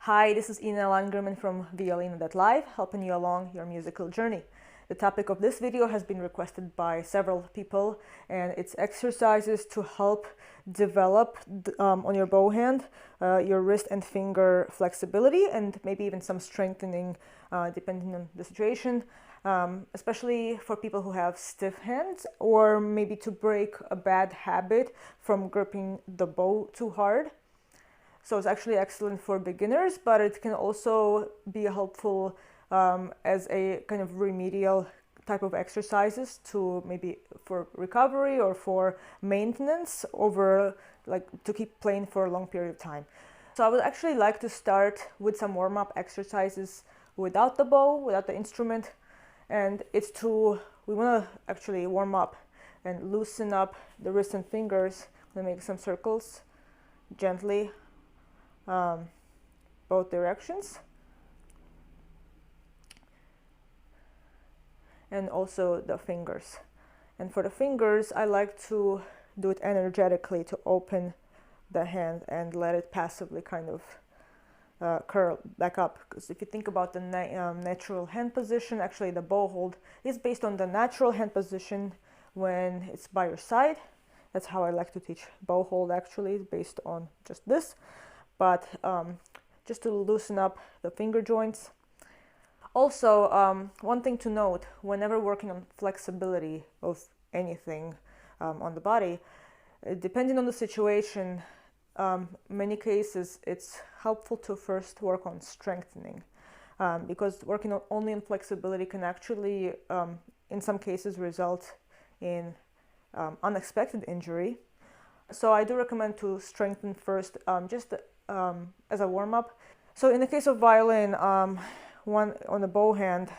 Hi, this is Ina Langerman from violin.live, helping you along your musical journey. The topic of this video has been requested by several people, and it's exercises to help develop on your bow hand your wrist and finger flexibility, and maybe even some strengthening depending on the situation, especially for people who have stiff hands, or maybe to break a bad habit from gripping the bow too hard. So it's actually excellent for beginners, but it can also be helpful as a kind of remedial type of exercises to maybe for recovery or for maintenance over, like, to keep playing for a long period of time. So I would actually like to start with some warm-up exercises without the bow, without the instrument, and we want to actually warm up and loosen up the wrist and fingers. I'm going to make some circles gently, both directions, and also the fingers. And for the fingers, I like to do it energetically, to open the hand and let it passively kind of curl back up. Because if you think about the natural hand position, actually the bow hold is based on the natural hand position when it's by your side. That's how I like to teach bow hold, actually, based on just this. But just to loosen up the finger joints. Also, one thing to note, whenever working on flexibility of anything on the body, depending on the situation, many cases it's helpful to first work on strengthening, because working only on flexibility can actually, in some cases, result in unexpected injury. So I do recommend to strengthen first, just as a warm-up. So in the case of violin, one on the bow hand,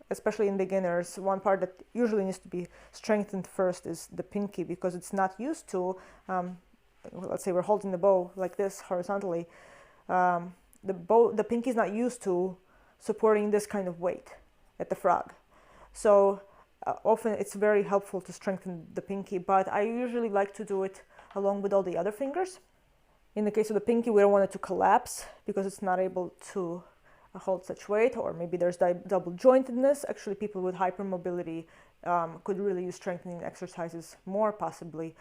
especially in beginners, one part that usually needs to be strengthened first is the pinky, because it's not used to, let's say we're holding the bow like this horizontally, the pinky is not used to supporting this kind of weight at the frog. So often it's very helpful to strengthen the pinky, but I usually like to do it along with all the other fingers. In the case of the pinky, we don't want it to collapse because it's not able to hold such weight, or maybe there's double jointedness. Actually, people with hypermobility could really use strengthening exercises more, possibly.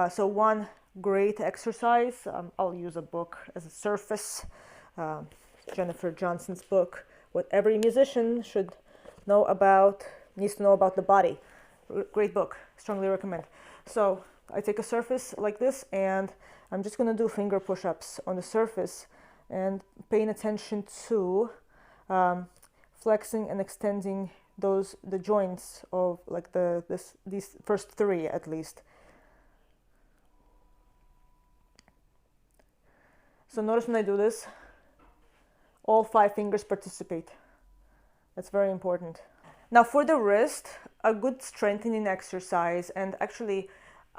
So one great exercise, I'll use a book as a surface, Jennifer Johnson's book, What Every Musician Should Know About, Needs to Know About the Body. Great book, strongly recommend. So I take a surface like this, and I'm just going to do finger push-ups on the surface and paying attention to flexing and extending the joints of, like, these first three at least. So notice when I do this, all 5 fingers participate. That's very important. Now for the wrist, a good strengthening exercise, and actually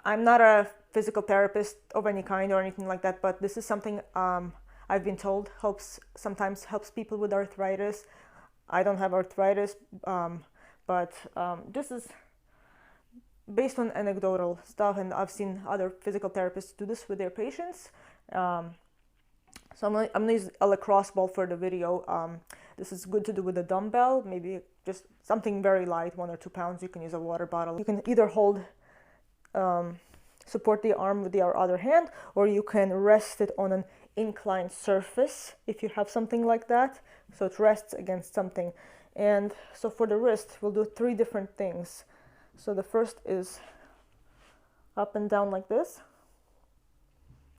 I'm not a physical therapist of any kind or anything like that, but this is something I've been told sometimes helps people with arthritis. I don't have arthritis, but this is based on anecdotal stuff, and I've seen other physical therapists do this with their patients. So I'm gonna use a lacrosse ball for the video. This is good to do with a dumbbell, maybe just something very light, 1 or 2 pounds. You can use a water bottle. You can either support the arm with your other hand, or you can rest it on an inclined surface if you have something like that, so it rests against something. And so for the wrist, we'll do 3 different things. So the first is up and down like this.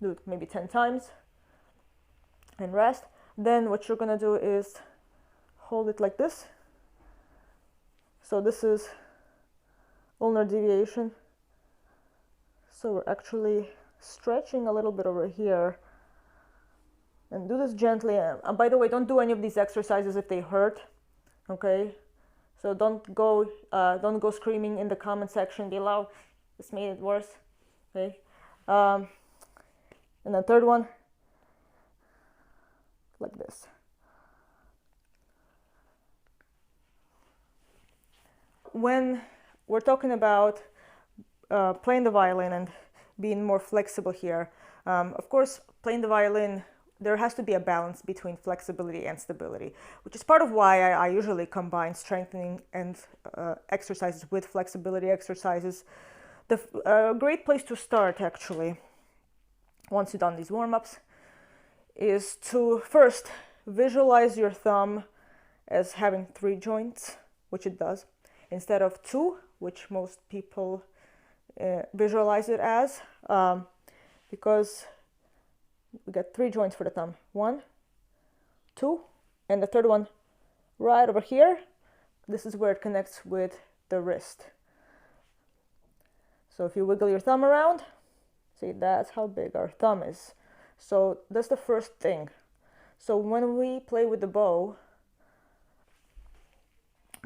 Do it maybe 10 times and rest. Then what you're gonna do is hold it like this. So this is ulnar deviation. So we're actually stretching a little bit over here, and do this gently. And by the way, don't do any of these exercises if they hurt, okay? So don't go screaming in the comment section below, this made it worse, okay? And the third one, like this. When we're talking about playing the violin and being more flexible here, of course, playing the violin there has to be a balance between flexibility and stability, which is part of why I usually combine strengthening and exercises with flexibility exercises. A great place to start, actually, once you've done these warm-ups, is to first visualize your thumb as having 3 joints, which it does, instead of 2, which most people visualize it as, because we got 3 joints for the thumb. 1, 2, and the third one right over here. This is where it connects with the wrist. So if you wiggle your thumb around, see, that's how big our thumb is. So that's the first thing. So when we play with the bow,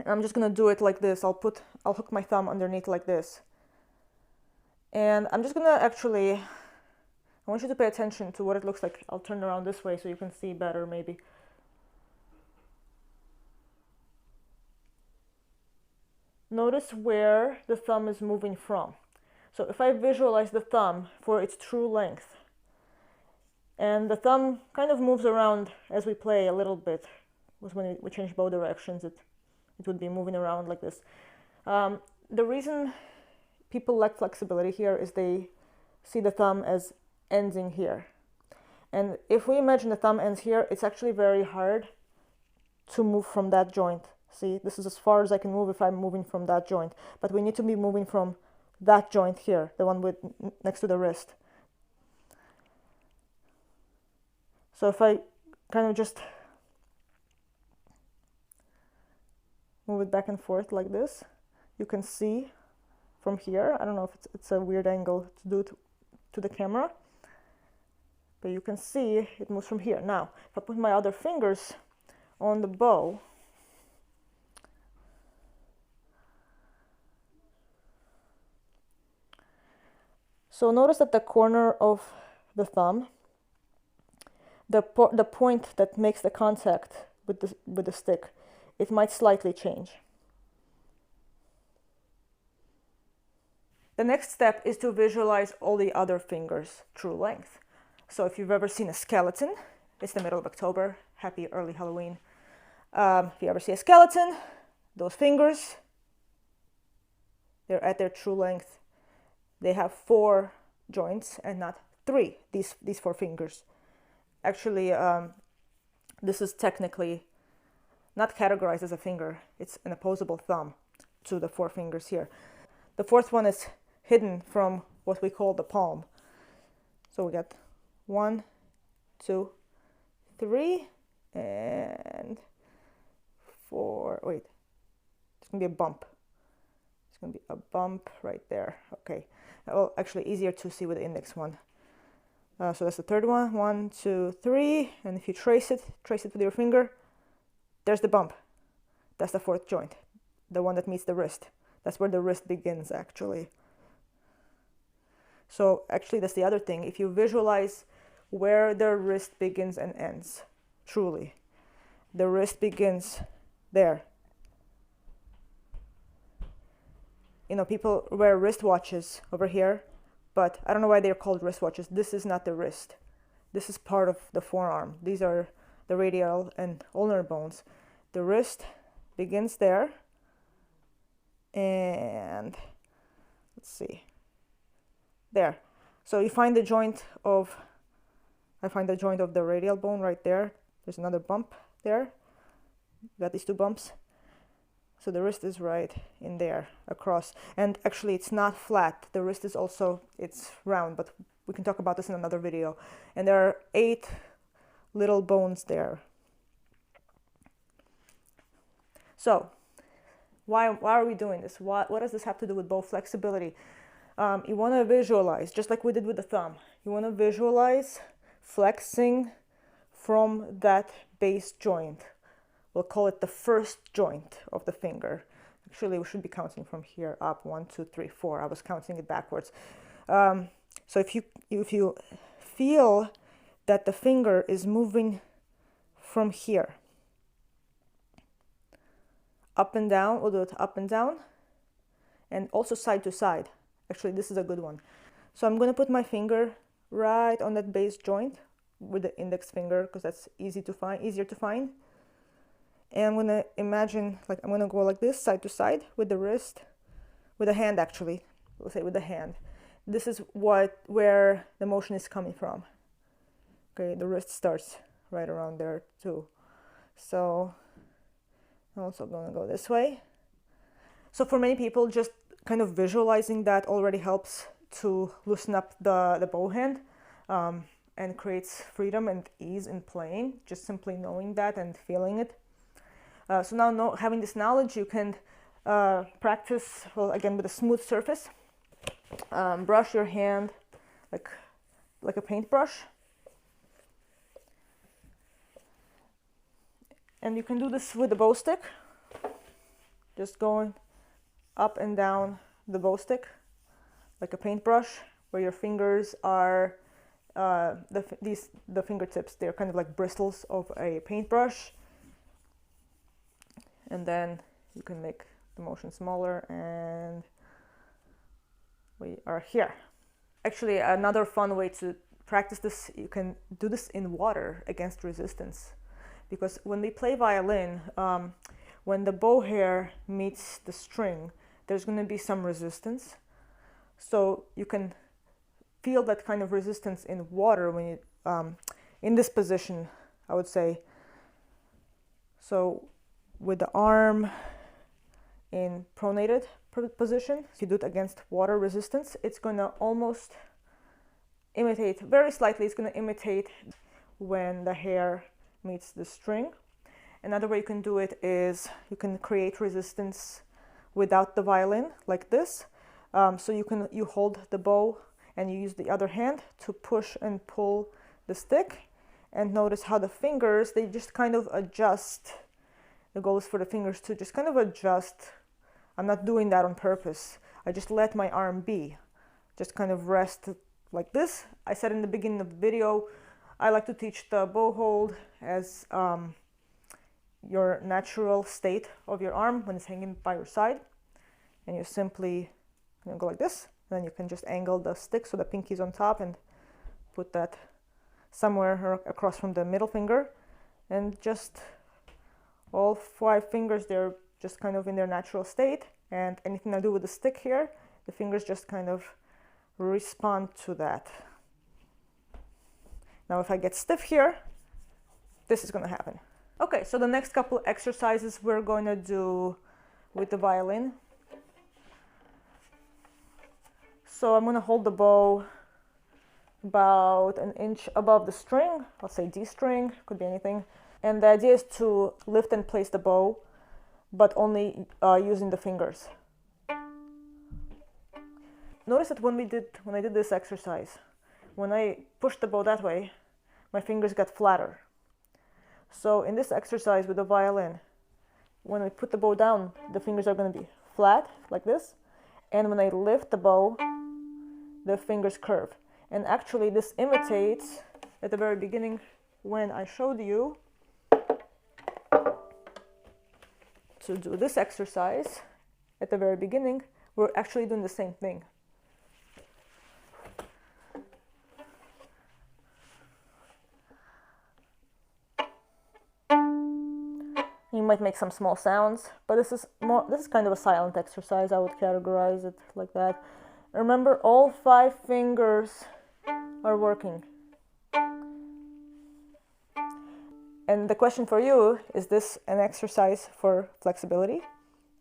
I'm just gonna do it like this. I'll hook my thumb underneath like this. And I'm just gonna actually, I want you to pay attention to what it looks like. I'll turn around this way so you can see better maybe. Notice where the thumb is moving from. So if I visualize the thumb for its true length, and the thumb kind of moves around as we play a little bit, was when we change bow directions, it would be moving around like this. The reason people lack flexibility here is they see the thumb as ending here. And if we imagine the thumb ends here, it's actually very hard to move from that joint. See, this is as far as I can move if I'm moving from that joint. But we need to be moving from that joint here, the one with next to the wrist. So if I kind of just move it back and forth like this, you can see from here. I don't know if it's a weird angle to do it to the camera, but you can see it moves from here. Now, if I put my other fingers on the bow, so notice that the corner of the thumb, the point that makes the contact with the stick, it might slightly change. The next step is to visualize all the other fingers' true length. So if you've ever seen a skeleton, it's the middle of October, happy early Halloween. If you ever see a skeleton, those fingers, they're at their true length. They have 4 joints and not 3, these 4 fingers. Actually, this is technically not categorized as a finger. It's an opposable thumb to the 4 fingers here. The 4th one is hidden from what we call the palm. So we got 1, 2, 3, and 4. Wait, it's gonna be a bump. It's gonna be a bump right there. Okay. Well, actually easier to see with the index one. So that's the 3rd one. 1, 2, 3, and if you trace it with your finger, there's the bump. That's the 4th joint, the one that meets the wrist. That's where the wrist begins, actually. So actually, that's the other thing. If you visualize where the wrist begins and ends, truly, the wrist begins there. You know, people wear wristwatches over here, but I don't know why they're called wristwatches. This is not the wrist. This is part of the forearm. These are the radial and ulnar bones. The wrist begins there, and let's see, there. So you find the joint of, I find the joint of the radial bone right there. There's another bump there. Got these 2 bumps. So the wrist is right in there across. And actually it's not flat. The wrist is also, it's round, but we can talk about this in another video. And there are 8 little bones there. So why are we doing this? What does this have to do with bow flexibility? You want to visualize, just like we did with the thumb, you want to visualize flexing from that base joint. We'll call it the 1st joint of the finger. Actually, we should be counting from here up. 1, 2, 3, 4. I was counting it backwards. So if you feel that the finger is moving from here up and down, we'll do it up and down, and also side to side. Actually, this is a good one. So I'm going to put my finger right on that base joint with the index finger because that's easier to find. And I'm gonna imagine, like, I'm gonna go like this, side to side with the wrist, with the hand actually, we'll say with the hand. This is where the motion is coming from. Okay, the wrist starts right around there too. So I'm also gonna go this way. So for many people, just kind of visualizing that already helps to loosen up the bow hand, and creates freedom and ease in playing, just simply knowing that and feeling it. So now having this knowledge, you can practice, well, again, with a smooth surface. Brush your hand like a paintbrush. And you can do this with the bow stick, just going up and down the bow stick like a paintbrush, where your fingers are the fingertips, they're kind of like bristles of a paintbrush. And then you can make the motion smaller, and we are here. Actually, another fun way to practice this, you can do this in water against resistance. Because when we play violin, when the bow hair meets the string, there's going to be some resistance. So you can feel that kind of resistance in water when you, in this position, I would say. So with the arm in pronated position, if you do it against water resistance, it's going to almost imitate, very slightly, it's going to imitate when the hair meets the string. Another way you can do it is you can create resistance without the violin, like this. So you hold the bow and you use the other hand to push and pull the stick, and notice how the fingers, they just kind of adjust. The goal is for the fingers to just kind of adjust. I'm not doing that on purpose. I just let my arm be, just kind of rest like this. I said in the beginning of the video, I like to teach the bow hold as your natural state of your arm when it's hanging by your side. And you simply go like this, and then you can just angle the stick so the pinky's on top and put that somewhere across from the middle finger. And just all 5 fingers, they're just kind of in their natural state. And anything I do with the stick here, the fingers just kind of respond to that. Now if I get stiff here, this is going to happen. Okay, so the next couple exercises we're going to do with the violin. So I'm going to hold the bow about an inch above the string, let's say D string, could be anything. And the idea is to lift and place the bow, but only using the fingers. Notice that when I did this exercise, when I pushed the bow that way, my fingers got flatter. So in this exercise with the violin, when I put the bow down, the fingers are going to be flat like this. And when I lift the bow, the fingers curve. And actually this imitates, at the very beginning when I showed you to do this exercise, at the very beginning, we're actually doing the same thing. You might make some small sounds, but this is kind of a silent exercise. I would categorize it like that. Remember, all 5 fingers are working. And the question for you, is this an exercise for flexibility,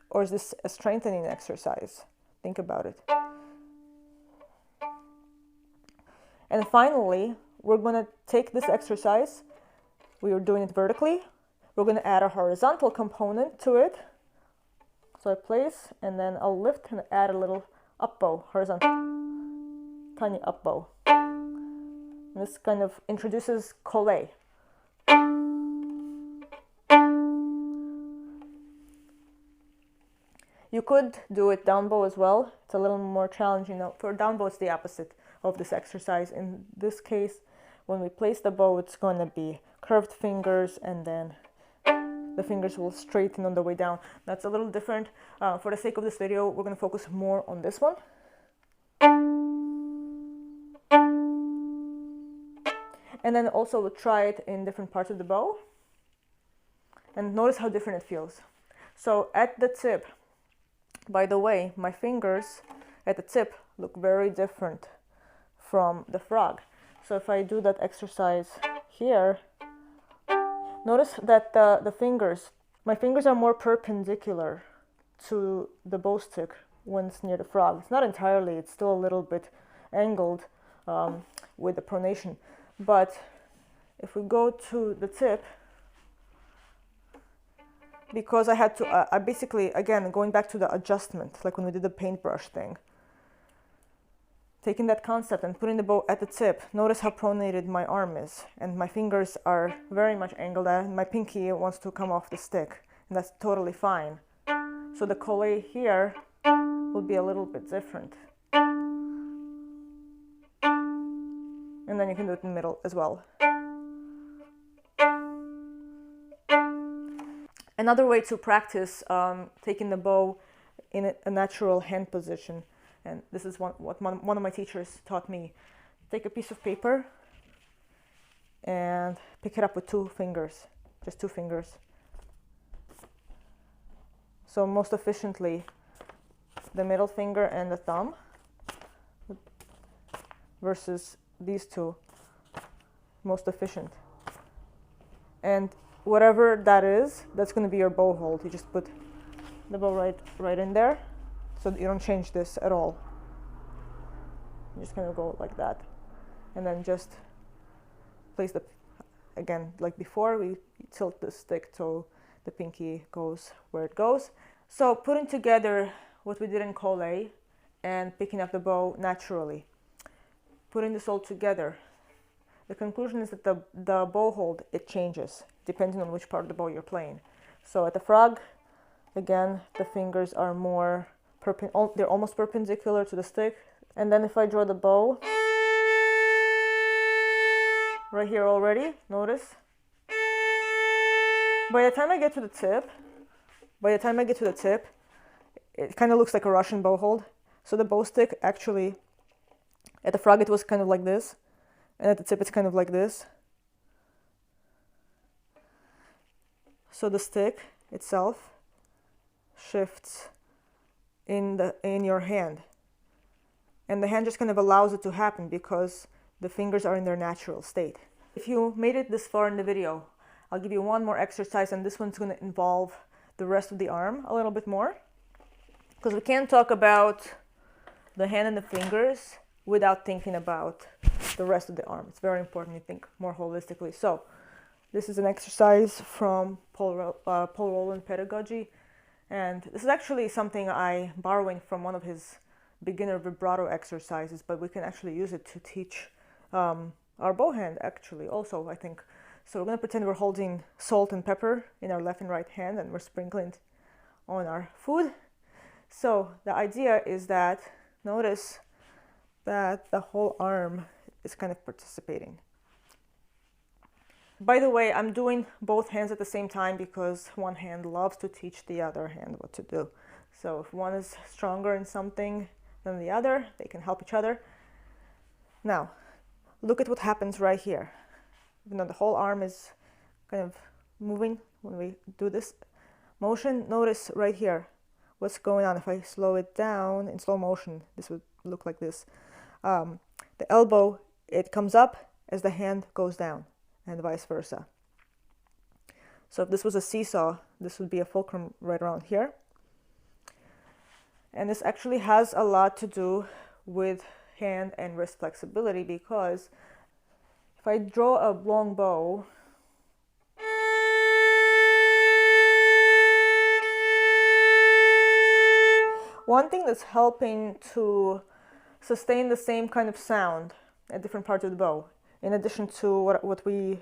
or is this a strengthening exercise? Think about it. And finally, we're going to take this exercise. We are doing it vertically. We're going to add a horizontal component to it. So I place, and then I'll lift and add a little up bow, horizontal, tiny up bow. And this kind of introduces Colle. You could do it down bow as well. It's a little more challenging. Now, for down bow, it's the opposite of this exercise. In this case, when we place the bow, it's going to be curved fingers, and then the fingers will straighten on the way down. That's a little different. For the sake of this video, we're going to focus more on this one. And then also we'll try it in different parts of the bow. And notice how different it feels. So at the tip, by the way, my fingers at the tip look very different from the frog. So if I do that exercise here, notice that my fingers are more perpendicular to the bow stick when it's near the frog. It's not entirely, it's still a little bit angled with the pronation. But if we go to the tip, because I had to, I basically, again, going back to the adjustment, like when we did the paintbrush thing, taking that concept and putting the bow at the tip, notice how pronated my arm is, and my fingers are very much angled at, and my pinky wants to come off the stick, and that's totally fine. So the Colle here will be a little bit different. And then you can do it in the middle as well. Another way to practice taking the bow in a natural hand position, and this is what one of my teachers taught me. Take a piece of paper and pick it up with 2 fingers, just 2 fingers. So most efficiently, the middle finger and the thumb versus these 2, most efficient. And whatever that is, that's going to be your bow hold. You just put the bow right in there, so that you don't change this at all. You're just going to go like that, and then just place again, like before, we tilt the stick so the pinky goes where it goes. So putting together what we did in Colle and picking up the bow naturally, putting this all together, the conclusion is that the bow hold, it changes depending on which part of the bow you're playing. So at the frog, again, the fingers are more they're almost perpendicular to the stick. And then if I draw the bow right here already, notice by the time I get to the tip, it kind of looks like a Russian bow hold. So the bow stick actually, at the frog it was kind of like this, and at the tip it's kind of like this. So the stick itself shifts in your hand, and the hand just kind of allows it to happen because the fingers are in their natural state. If you made it this far in the video, I'll give you one more exercise, and this one's going to involve the rest of the arm a little bit more, because we can't talk about the hand and the fingers without thinking about the rest of the arm. It's very important you think more holistically. So this is an exercise from Paul Rowland pedagogy, and this is actually something I borrowing from one of his beginner vibrato exercises, but we can actually use it to teach our bow hand actually also, I think. So we're going to pretend we're holding salt and pepper in our left and right hand, and we're sprinkling it on our food. So the idea is that, notice that the whole arm is kind of participating. By the way, I'm doing both hands at the same time because one hand loves to teach the other hand what to do. So if one is stronger in something than the other, they can help each other. Now, look at what happens right here. Even though the whole arm is kind of moving when we do this motion, notice right here what's going on. If I slow it down in slow motion, this would look like this. The elbow, it comes up as the hand goes down, and vice versa. So if this was a seesaw, this would be a fulcrum right around here. And this actually has a lot to do with hand and wrist flexibility, because if I draw a long bow, one thing that's helping to sustain the same kind of sound at different parts of the bow, in addition to what we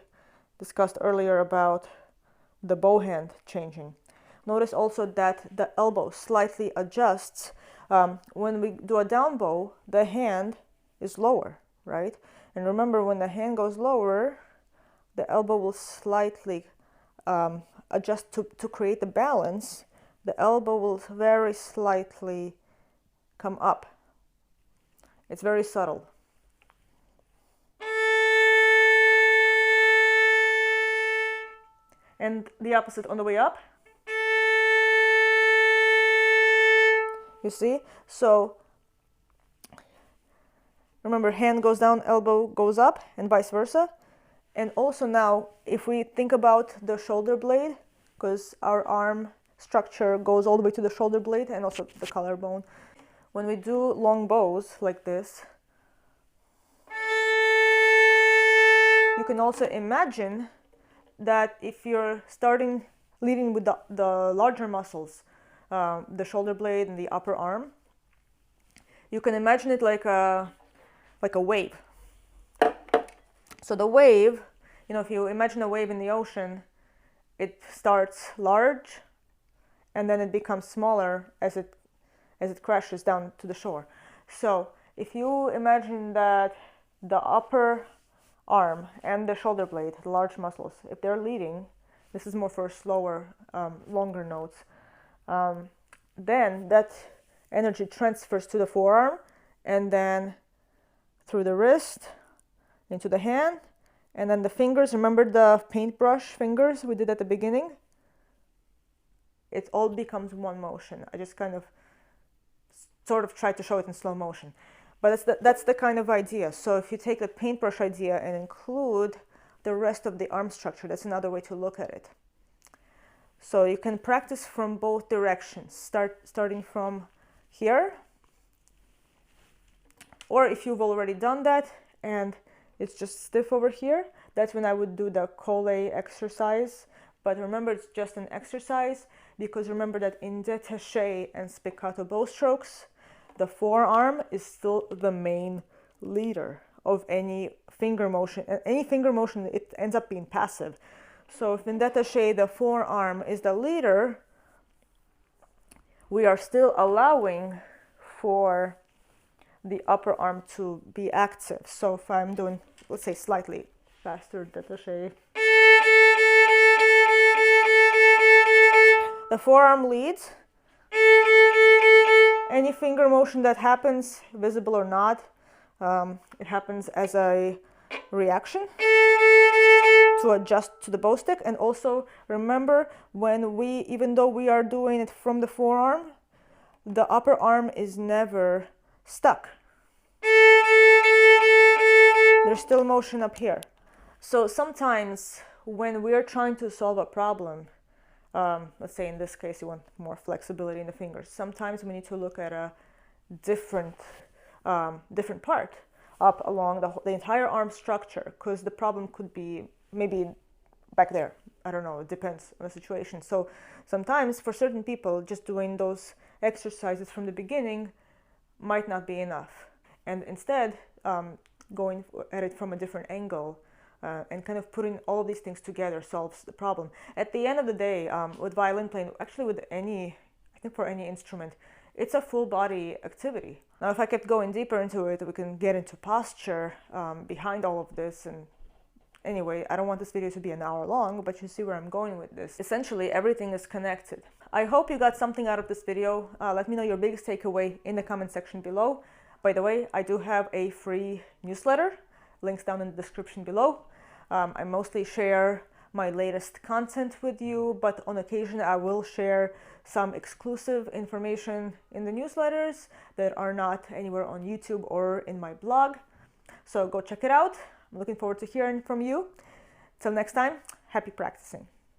discussed earlier about the bow hand changing. Notice also that the elbow slightly adjusts. When we do a down bow, the hand is lower, right? And remember, when the hand goes lower, the elbow will slightly adjust to create the balance. The elbow will very slightly come up. It's very subtle. and the opposite on the way up. You see? So remember, hand goes down, elbow goes up, and vice versa. And also now, if we think about the shoulder blade, because our arm structure goes all the way to the shoulder blade and also the collarbone. When we do long bows like this, you can also imagine that if you're leading with the larger muscles, the shoulder blade and the upper arm, you can imagine it like a wave. So the wave, you know, if you imagine a wave in the ocean, it starts large and then it becomes smaller as it crashes down to the shore. So if you imagine that the upper arm and the shoulder blade, the large muscles, if they're leading, this is more for slower, longer notes, then that energy transfers to the forearm and then through the wrist into the hand, and then the fingers. Remember the paintbrush fingers we did at the beginning? It all becomes one motion. I just kind of sort of tried to show it in slow motion, but that's the kind of idea. So if you take the paintbrush idea and include the rest of the arm structure, that's another way to look at it. So you can practice from both directions, starting from here, or if you've already done that and it's just stiff over here, that's when I would do the Colle exercise. But remember, it's just an exercise, because remember that in Detache and Spiccato bow strokes, the forearm is still the main leader of any finger motion. And any finger motion, it ends up being passive. So if in Detache the forearm is the leader, we are still allowing for the upper arm to be active. So if I'm doing, let's say, slightly faster Detache, the forearm leads. Any finger motion that happens, visible or not, it happens as a reaction to adjust to the bow stick. And also remember, even though we are doing it from the forearm, the upper arm is never stuck. There's still motion up here. So sometimes when we're trying to solve a problem, let's say in this case you want more flexibility in the fingers, sometimes we need to look at a different part up along the entire arm structure, because the problem could be maybe back there. I don't know, it depends on the situation. So sometimes for certain people, just doing those exercises from the beginning might not be enough, and instead going at it from a different angle and kind of putting all of these things together solves the problem. At the end of the day, with violin playing, actually with I think for any instrument, it's a full body activity. Now if I kept going deeper into it, we can get into posture behind all of this. And anyway, I don't want this video to be an hour long, but you see where I'm going with this. Essentially, everything is connected. I hope you got something out of this video. Let me know your biggest takeaway in the comment section below. By the way, I do have a free newsletter, links down in the description below. I mostly share my latest content with you, but on occasion I will share some exclusive information in the newsletters that are not anywhere on YouTube or in my blog. So go check it out. I'm looking forward to hearing from you. Till next time, happy practicing.